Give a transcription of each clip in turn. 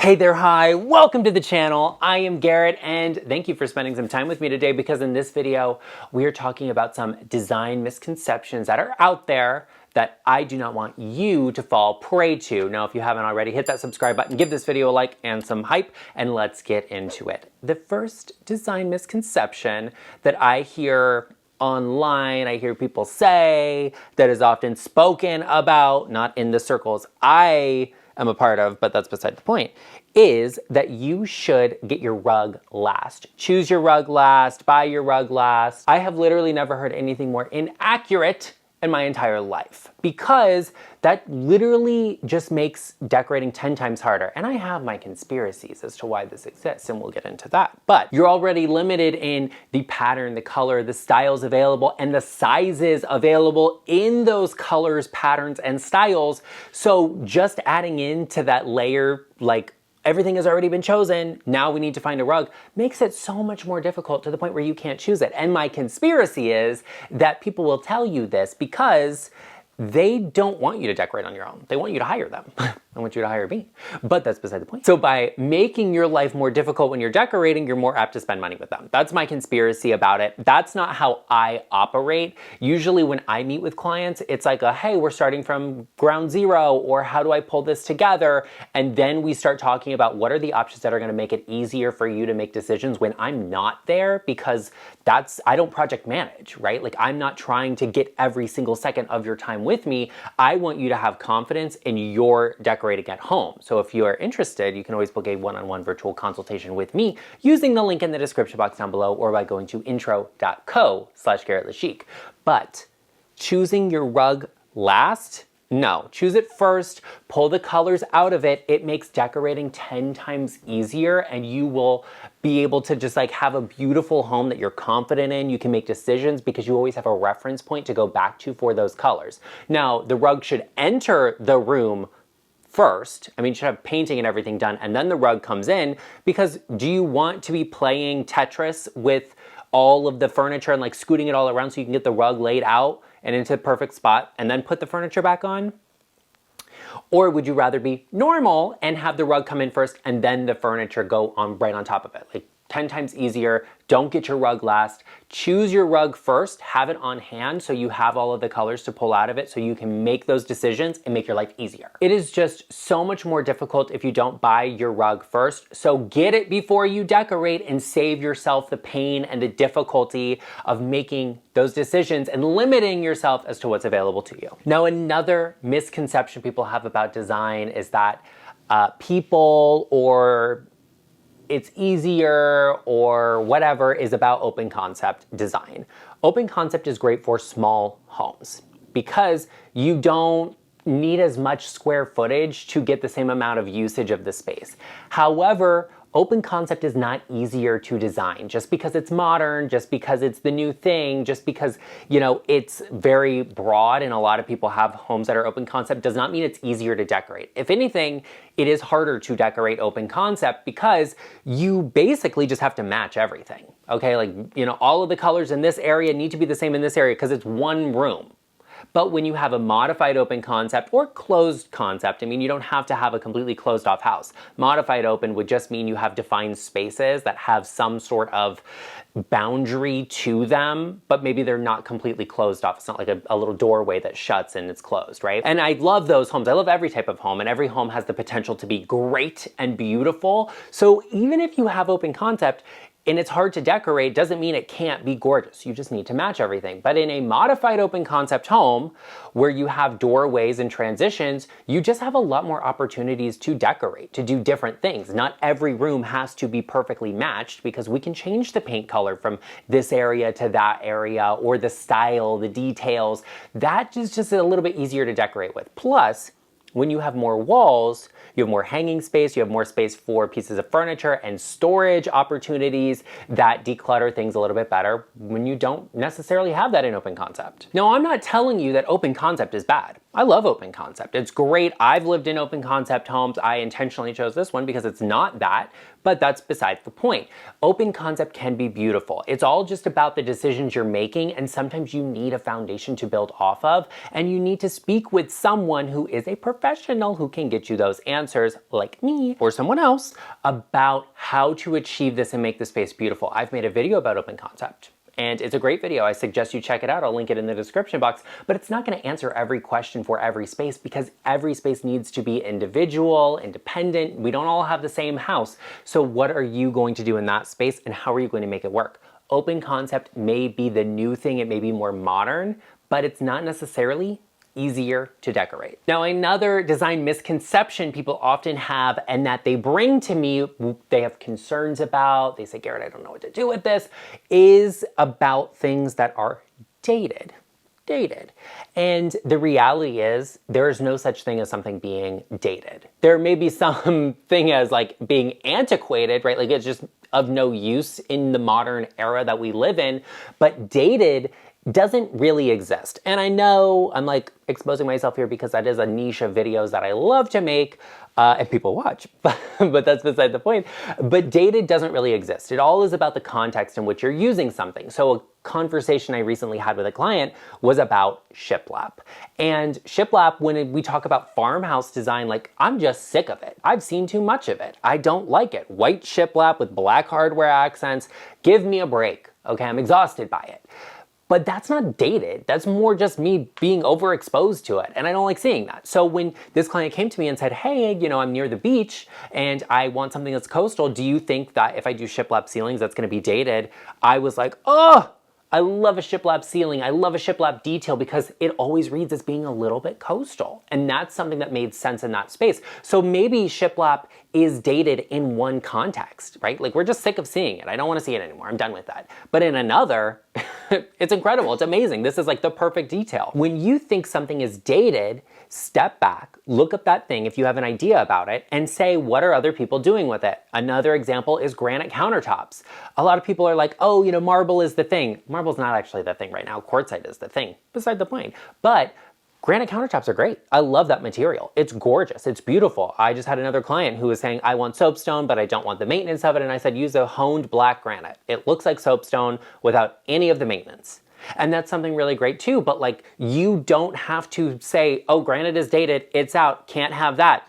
Hey there, hi, welcome to the channel. I am Garrett and thank you for spending some time with me today because in this video, we are talking about some design misconceptions that are out there that I do not want you to fall prey to. Now, if you haven't already, hit that subscribe button, give this video a like and some hype, and let's get into it. The first design misconception that I hear online, I hear people say, that is often spoken about, not in the circles I am a part of, but that's beside the point, is that you should get your rug last. Choose your rug last, buy your rug last. I have literally never heard anything more inaccurate in my entire life because that literally just makes decorating 10 times harder. And I have my conspiracies as to why this exists, and we'll get into that. But you're already limited in the pattern, the color, the styles available, and the sizes available in those colors, patterns, and styles. So just adding into that layer, like everything has already been chosen, now we need to find a rug, makes it so much more difficult to the point where you can't choose it. And my conspiracy is that people will tell you this because they don't want you to decorate on your own. They want you to hire them. I want you to hire me, but that's beside the point. So by making your life more difficult when you're decorating, you're more apt to spend money with them. That's my conspiracy about it. That's not how I operate. Usually when I meet with clients, it's like hey, we're starting from ground zero, or how do I pull this together? And then we start talking about what are the options that are gonna make it easier for you to make decisions when I'm not there, because I don't project manage, right? Like I'm not trying to get every single second of your time with me. I want you to have confidence in your decorating at home. So if you are interested, you can always book a one-on-one virtual consultation with me using the link in the description box down below or by going to intro.co/GarrettLeChic. But choosing your rug last, no, choose it first, pull the colors out of it. It makes decorating 10 times easier and you will be able to just like have a beautiful home that you're confident in. You can make decisions because you always have a reference point to go back to for those colors. Now, the rug should enter the room first. I mean, you should have painting and everything done and then the rug comes in, because do you want to be playing Tetris with all of the furniture and like scooting it all around so you can get the rug laid out and into the perfect spot and then put the furniture back on? Or would you rather be normal and have the rug come in first and then the furniture go on right on top of it? Like 10 times easier. Don't get your rug last. Choose your rug first, have it on hand so you have all of the colors to pull out of it so you can make those decisions and make your life easier. It is just so much more difficult if you don't buy your rug first. So get it before you decorate and save yourself the pain and the difficulty of making those decisions and limiting yourself as to what's available to you. Now, another misconception people have about design is that people or it's easier or whatever is about open concept design. Open concept is great for small homes because you don't need as much square footage to get the same amount of usage of the space. However, open concept is not easier to design just because it's modern, just because it's the new thing, just because, you know, it's very broad and a lot of people have homes that are open concept does not mean it's easier to decorate. If anything, it is harder to decorate open concept because you basically just have to match everything. Okay, like, you know, all of the colors in this area need to be the same in this area because it's one room. But when you have a modified open concept or closed concept, I mean, you don't have to have a completely closed off house. Modified open would just mean you have defined spaces that have some sort of boundary to them, but maybe they're not completely closed off. It's not like a little doorway that shuts and it's closed, right? And I love those homes. I love every type of home, and every home has the potential to be great and beautiful. So even if you have open concept, and it's hard to decorate, doesn't mean it can't be gorgeous. You just need to match everything. But in a modified open concept home where you have doorways and transitions, you just have a lot more opportunities to decorate, to do different things. Not every room has to be perfectly matched because we can change the paint color from this area to that area, or the style, the details. That is just a little bit easier to decorate with. Plus, when you have more walls, you have more hanging space, you have more space for pieces of furniture and storage opportunities that declutter things a little bit better when you don't necessarily have that in open concept. Now, I'm not telling you that open concept is bad. I love open concept. It's great. I've lived in open concept homes. I intentionally chose this one because it's not that, but that's beside the point. Open concept can be beautiful. It's all just about the decisions you're making, and sometimes you need a foundation to build off of, and you need to speak with someone who is a professional who can get you those answers, like me or someone else, about how to achieve this and make the space beautiful. I've made a video about open concept. And it's a great video. I suggest you check it out. I'll link it in the description box. But it's not going to answer every question for every space because every space needs to be individual, independent. We don't all have the same house. So what are you going to do in that space and how are you going to make it work? Open concept may be the new thing. It may be more modern, but it's not necessarily easier to decorate. Now, another design misconception people often have and that they bring to me, they have concerns about, they say, Garrett, I don't know what to do with this, is about things that are dated. And the reality is there is no such thing as something being dated. There may be something as like being antiquated, right? Like it's just of no use in the modern era that we live in, but dated doesn't really exist. And I know I'm like exposing myself here because that is a niche of videos that I love to make and people watch, but that's beside the point. But dated doesn't really exist. It all is about the context in which you're using something. So a conversation I recently had with a client was about shiplap. And shiplap, when we talk about farmhouse design, like I'm just sick of it. I've seen too much of it. I don't like it. White shiplap with black hardware accents, give me a break. Okay, I'm exhausted by it. But that's not dated. That's more just me being overexposed to it. And I don't like seeing that. So when this client came to me and said, hey, you know, I'm near the beach and I want something that's coastal. Do you think that if I do shiplap ceilings, that's gonna be dated? I was like, oh, I love a shiplap ceiling. I love a shiplap detail because it always reads as being a little bit coastal. And that's something that made sense in that space. So maybe shiplap is dated in one context, right? Like we're just sick of seeing it. I don't want to see it anymore. I'm done with that. But in another, it's incredible. It's amazing. This is like the perfect detail. When you think something is dated, step back, look up that thing if you have an idea about it, and say, what are other people doing with it? Another example is granite countertops. A lot of people are like, oh, you know, marble is the thing. Marble's not actually the thing right now. Quartzite is the thing, beside the point. But granite countertops are great. I love that material. It's gorgeous. It's beautiful. I just had another client who was saying, I want soapstone, but I don't want the maintenance of it. And I said, use a honed black granite. It looks like soapstone without any of the maintenance. And that's something really great too, but like you don't have to say, oh, granite is dated, it's out, can't have that.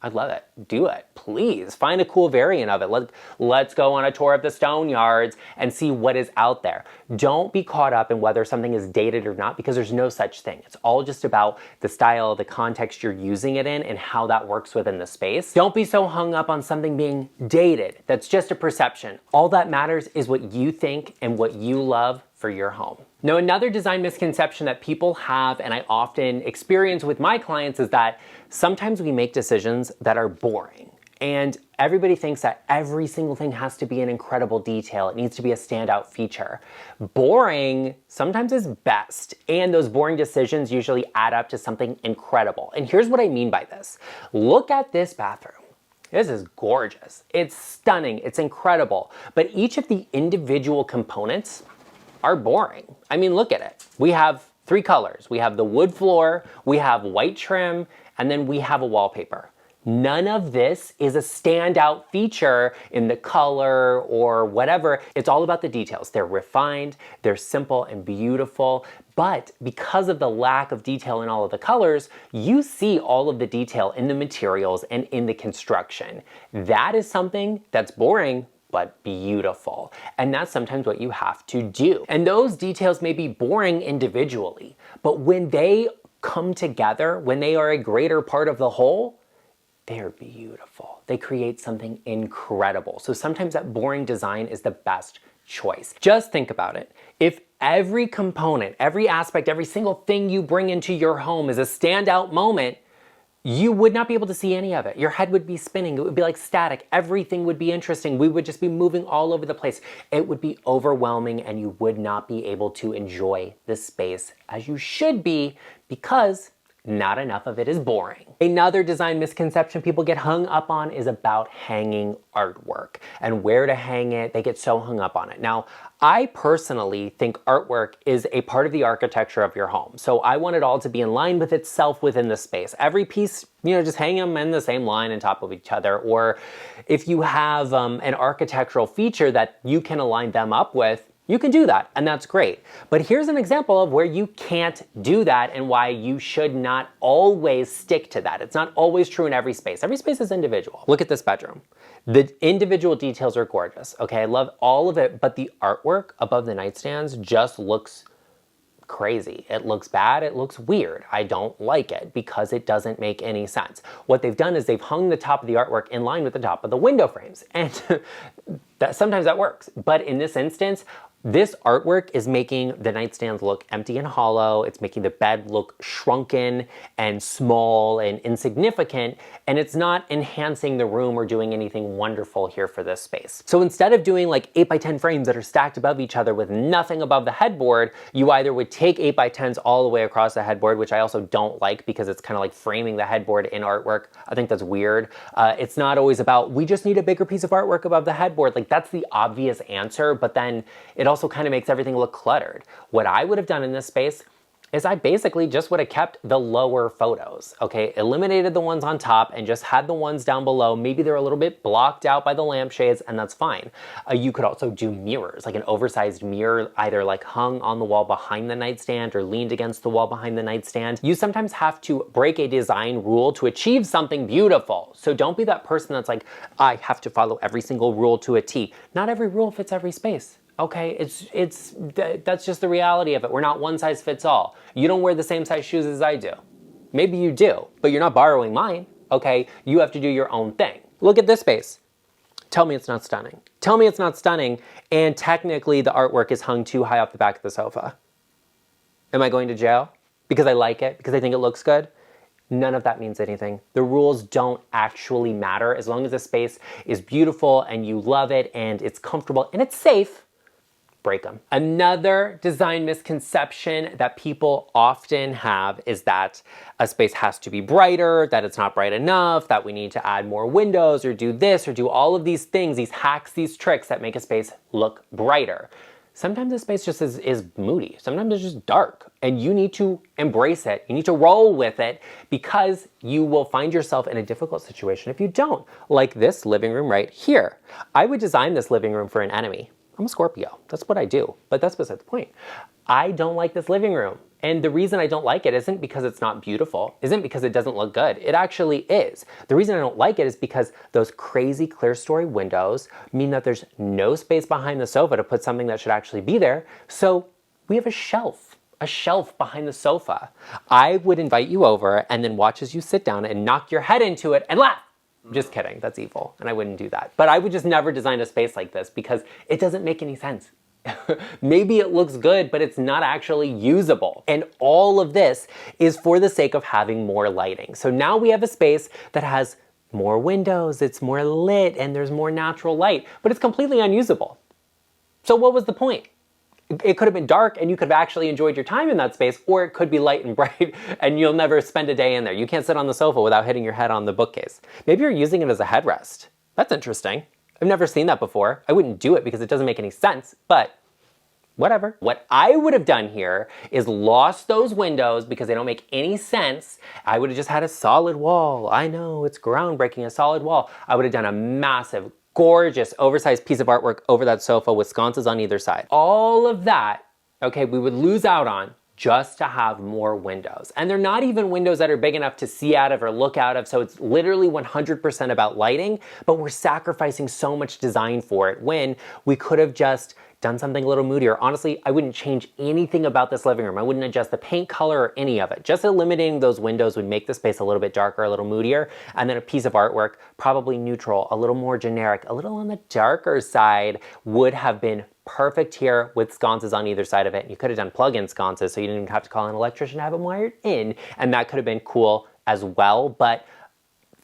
I love it. Do it. Please find a cool variant of it. Let's go on a tour of the stone yards and see what is out there. Don't be caught up in whether something is dated or not because there's no such thing. It's all just about the style, the context you're using it in and how that works within the space. Don't be so hung up on something being dated. That's just a perception. All that matters is what you think and what you love for your home. Now, another design misconception that people have, and I often experience with my clients, is that sometimes we make decisions that are boring. And everybody thinks that every single thing has to be an incredible detail. It needs to be a standout feature. Boring sometimes is best. And those boring decisions usually add up to something incredible. And here's what I mean by this. Look at this bathroom. This is gorgeous. It's stunning. It's incredible. But each of the individual components are boring. I mean, look at it. We have 3 colors. We have the wood floor, we have white trim, and then we have a wallpaper. None of this is a standout feature in the color or whatever. It's all about the details. They're refined, they're simple and beautiful, but because of the lack of detail in all of the colors, you see all of the detail in the materials and in the construction. That is something that's boring, but beautiful. And that's sometimes what you have to do. And those details may be boring individually, but when they come together, when they are a greater part of the whole, they are beautiful. They create something incredible. So sometimes that boring design is the best choice. Just think about it. If every component, every aspect, every single thing you bring into your home is a standout moment, you would not be able to see any of it. Your head would be spinning. It would be like static. Everything would be interesting. We would just be moving all over the place. It would be overwhelming and you would not be able to enjoy the space as you should be because not enough of it is boring. Another design misconception people get hung up on is about hanging artwork and where to hang it. They get so hung up on it. Now, I personally think artwork is a part of the architecture of your home. So I want it all to be in line with itself within the space. Every piece, just hang them in the same line on top of each other. Or if you have an architectural feature that you can align them up with, you can do that, and that's great. But here's an example of where you can't do that and why you should not always stick to that. It's not always true in every space. Every space is individual. Look at this bedroom. The individual details are gorgeous, okay? I love all of it, but the artwork above the nightstands just looks crazy. It looks bad, it looks weird. I don't like it because it doesn't make any sense. What they've done is they've hung the top of the artwork in line with the top of the window frames, and sometimes that works. But in this instance, this artwork is making the nightstands look empty and hollow. It's making the bed look shrunken and small and insignificant, and it's not enhancing the room or doing anything wonderful here for this space. So instead of doing like 8x10 frames that are stacked above each other with nothing above the headboard, you either would take 8x10s all the way across the headboard, which I also don't like because it's kind of like framing the headboard in artwork. I think that's weird. It's not always about, we just need a bigger piece of artwork above the headboard. Like, that's the obvious answer, but then it also kind of makes everything look cluttered. What I would have done in this space is I basically just would have kept the lower photos, okay? Eliminated the ones on top and just had the ones down below. Maybe they're a little bit blocked out by the lampshades, and that's fine. You could also do mirrors, like an oversized mirror, either like hung on the wall behind the nightstand or leaned against the wall behind the nightstand. You sometimes have to break a design rule to achieve something beautiful. So don't be that person that's like, I have to follow every single rule to a T. Not every rule fits every space. Okay, that's just the reality of it. We're not one size fits all. You don't wear the same size shoes as I do. Maybe you do, but you're not borrowing mine, okay? You have to do your own thing. Look at this space. Tell me it's not stunning. Tell me it's not stunning, and technically the artwork is hung too high off the back of the sofa. Am I going to jail? Because I like it? Because I think it looks good? None of that means anything. The rules don't actually matter. As long as the space is beautiful and you love it and it's comfortable and it's safe, break them. Another design misconception that people often have is that a space has to be brighter, that it's not bright enough, that we need to add more windows or do this or do all of these things, these hacks, these tricks that make a space look brighter. Sometimes the space just is moody. Sometimes it's just dark, and you need to embrace it. You need to roll with it, because you will find yourself in a difficult situation if you don't. Like this living room right here. I would design this living room for an enemy. I'm a Scorpio. That's what I do. But that's beside the point. I don't like this living room. And the reason I don't like it isn't because it's not beautiful, isn't because it doesn't look good. It actually is. The reason I don't like it is because those crazy clear story windows mean that there's no space behind the sofa to put something that should actually be there. So we have a shelf behind the sofa. I would invite you over and then watch as you sit down and knock your head into it and laugh. Just kidding, that's evil, and I wouldn't do that. But I would just never design a space like this because it doesn't make any sense. Maybe it looks good, but it's not actually usable. And all of this is for the sake of having more lighting. So now we have a space that has more windows, it's more lit, and there's more natural light, but it's completely unusable. So what was the point? It could have been dark and you could have actually enjoyed your time in that space, or it could be light and bright and you'll never spend a day in there. You can't sit on the sofa without hitting your head on the bookcase. Maybe you're using it as a headrest. That's interesting. I've never seen that before. I wouldn't do it because it doesn't make any sense, but whatever. What I would have done here is lost those windows because they don't make any sense. I would have just had a solid wall. I know, it's groundbreaking, a solid wall. I would have done a massive, gorgeous, oversized piece of artwork over that sofa with sconces on either side. All of that, okay, we would lose out on just to have more windows. And they're not even windows that are big enough to see out of or look out of, so it's literally 100% about lighting, but we're sacrificing so much design for it when we could have just done something a little moodier. Honestly, I wouldn't change anything about this living room. I wouldn't adjust the paint color or any of it. Just eliminating those windows would make the space a little bit darker, a little moodier, and then a piece of artwork, probably neutral, a little more generic, a little on the darker side, would have been perfect here with sconces on either side of it. You could have done plug-in sconces, so you didn't even have to call an electrician to have them wired in, and that could have been cool as well. But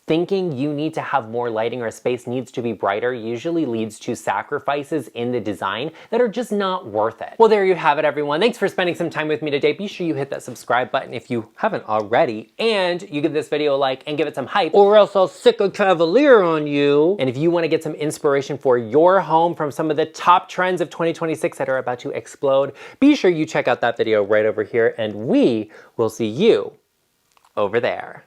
thinking you need to have more lighting or space needs to be brighter usually leads to sacrifices in the design that are just not worth it. Well, there you have it, everyone. Thanks for spending some time with me today. Be sure you hit that subscribe button if you haven't already, and you give this video a like and give it some hype, or else I'll sick a cavalier on you. And if you want to get some inspiration for your home from some of the top trends of 2026 that are about to explode, be sure you check out that video right over here, and we will see you over there.